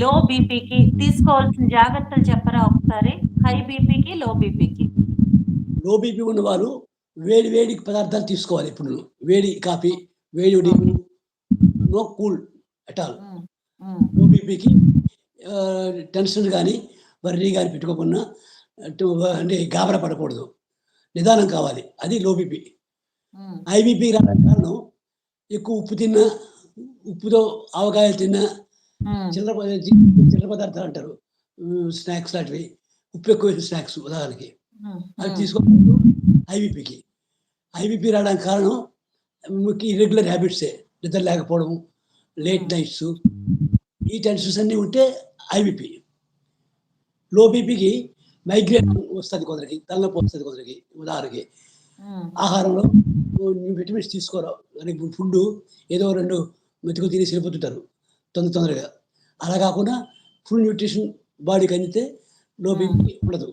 లో బీపీకి తీసుకోవాల్సిన జాగ్రత్తలు చెప్పరా ఒకసారి? హై బీపీకి, లో బీపీకి. లో బీపీ ఉన్నవారు వేడి వేడి పదార్థాలు తీసుకోవాలి ఎప్పుడును. వేడి కాఫీ, వేడి నీళ్ళు, okay. No cool at all. Hmm. Hmm. లో బీపీకి టెన్షన్ గాని, వర్రీ గాని పెట్టుకోకుండా అంటే గాబరా పడకూడదు. నిదానం కావాలి. అది లో బీపీ. హ్మ్. హై బీపీ రావడానికి కారణం ఎక్కువ ఉప్పు తిన్నా, ఉప్పుతో ఆవకాయలు తిన్నా, హ్మ్. చిల్లర ప చిల్లర పదార్థాలంటారు. స్నాక్స్ లాంటివి. ఉప్పు ఎక్కువేసిన స్నాక్స్ ఉదాహరణకి. హ్మ్. అవి హ్మ్. తీసుకోకూడదు హై బీపీకి. హై బీపీ రావడానికి కారణం ఇర్రెగ్యులర్ హ్యాబిట్సే. నిద్ర లేకపోవడం, లేట్ హ్మ్. నైట్సు, ఈ టెన్షన్స్ అన్నీ ఉంటే హై బీపీ. లో బీపీకి మైగ్రేన్ వస్తది కొందరికి. తలనొప్పి వస్తది కొందరికి ఉదాహరణకి. హ్మ్. ఆహారంలో విటమిన్స్ తీసుకోరు. అని ఫుడ్డు ఏదో 2 మెతుకులు తినేసి వెళ్ళిపోతుంటారు. తొందరగా. అలా కాకుండా ఫుల్ న్యూట్రిషన్ బాడీకి అందితే లో హ్మ్. బీపీ ఉండదు.